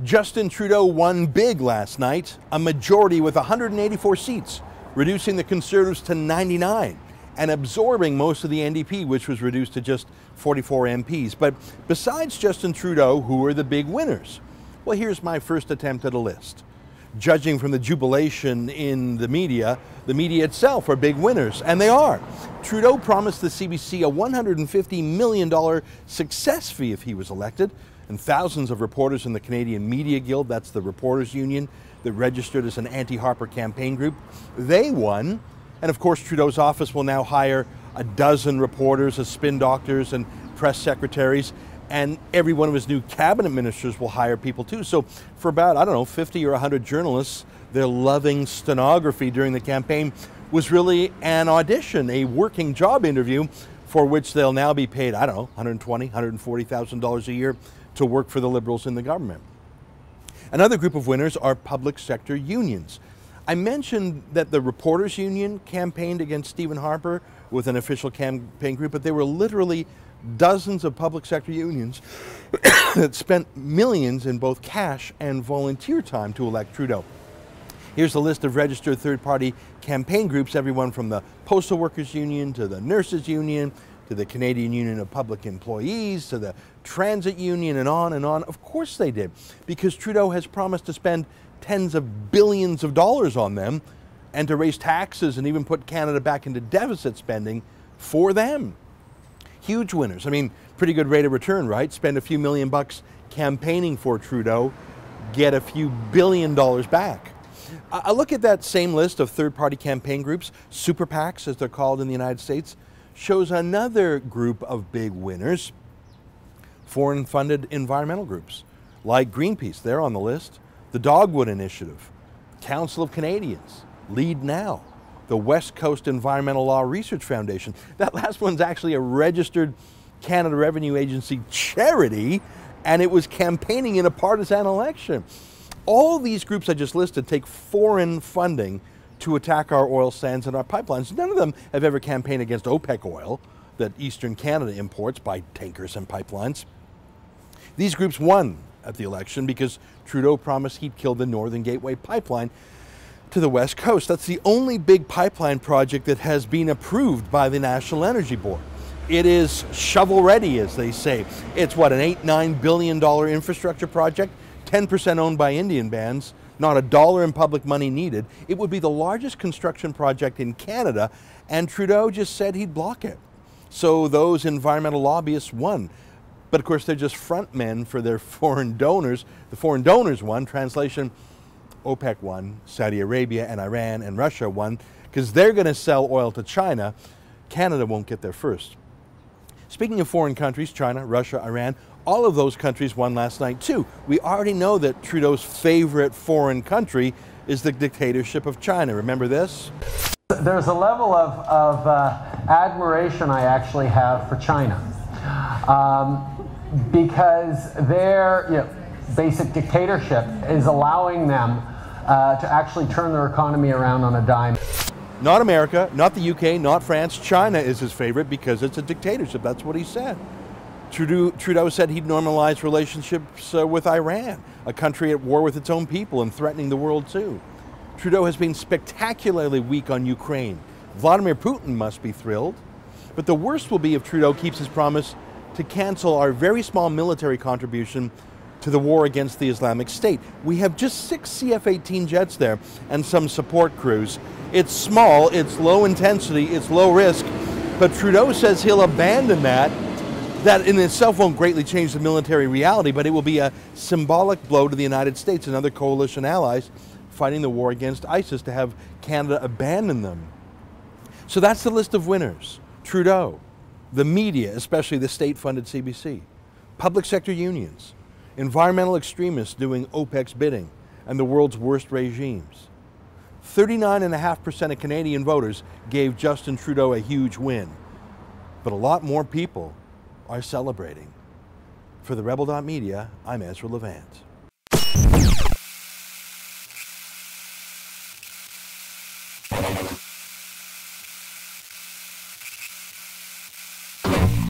Justin Trudeau won big last night, a majority with 184 seats, reducing the Conservatives to 99 and absorbing most of the NDP, which was reduced to just 44 MPs. But besides Justin Trudeau, who are the big winners? Well, here's my first attempt at a list. Judging from the jubilation in the media itself are big winners, and they are. Trudeau promised the CBC a $150 million success fee if he was elected, and thousands of reporters in the Canadian Media Guild, that's the reporters union that registered as an anti-Harper campaign group, they won. And of course, Trudeau's office will now hire a dozen reporters as spin doctors and press secretaries, and every one of his new cabinet ministers will hire people too. So for about, I don't know, 50 or 100 journalists, their loving stenography during the campaign was really an audition, a working job interview for which they'll now be paid, I don't know, $120,000, $140,000 a year to work for the Liberals in the government. Another group of winners are public sector unions. I mentioned that the Reporters Union campaigned against Stephen Harper with an official campaign group, but there were literally dozens of public sector unions that spent millions in both cash and volunteer time to elect Trudeau. Here's a list of registered third-party campaign groups, everyone from the Postal Workers Union to the Nurses Union to the Canadian Union of Public Employees to the Transit Union, and on and on. Of course they did, because Trudeau has promised to spend tens of billions of dollars on them and to raise taxes and even put Canada back into deficit spending for them. Huge winners. I mean, pretty good rate of return, right? Spend a few million bucks campaigning for Trudeau, get a few billion dollars back. I look at that same list of third-party campaign groups, super PACs as they're called in the United States, shows another group of big winners, foreign-funded environmental groups like Greenpeace, they're on the list, the Dogwood Initiative, Council of Canadians, Lead Now, the West Coast Environmental Law Research Foundation. That last one's actually a registered Canada Revenue Agency charity, and it was campaigning in a partisan election. All these groups I just listed take foreign funding to attack our oil sands and our pipelines. None of them have ever campaigned against OPEC oil that Eastern Canada imports by tankers and pipelines. These groups won at the election because Trudeau promised he'd kill the Northern Gateway pipeline to the West Coast. That's the only big pipeline project that has been approved by the National Energy Board. It is shovel ready, as they say. It's what, an $8-9 billion infrastructure project, 10% owned by Indian bands, not a dollar in public money needed. It would be the largest construction project in Canada, and Trudeau just said he'd block it. So those environmental lobbyists won. But of course, they're just front men for their foreign donors. The foreign donors won. Translation, OPEC won, Saudi Arabia and Iran and Russia won, because they're going to sell oil to China. Canada won't get there first. Speaking of foreign countries, China, Russia, Iran, all of those countries won last night too. We already know that Trudeau's favorite foreign country is the dictatorship of China. Remember this? There's a level of admiration I actually have for China. Because their basic dictatorship is allowing them to actually turn their economy around on a dime. Not America, not the UK, not France. China is his favorite because it's a dictatorship. That's what he said. Trudeau said he'd normalize relationships with Iran, a country at war with its own people and threatening the world too. Trudeau has been spectacularly weak on Ukraine. Vladimir Putin must be thrilled. But the worst will be if Trudeau keeps his promise to cancel our very small military contribution to the war against the Islamic State. We have just 6 CF-18 jets there and some support crews. It's small, it's low intensity, it's low risk, but Trudeau says he'll abandon that. That in itself won't greatly change the military reality, but it will be a symbolic blow to the United States and other coalition allies fighting the war against ISIS to have Canada abandon them. So that's the list of winners. Trudeau, the media, especially the state-funded CBC, public sector unions, environmental extremists doing OPEC's bidding, and the world's worst regimes. 39.5% of Canadian voters gave Justin Trudeau a huge win, but a lot more people are celebrating. For TheRebel.Media, I'm Ezra Levant.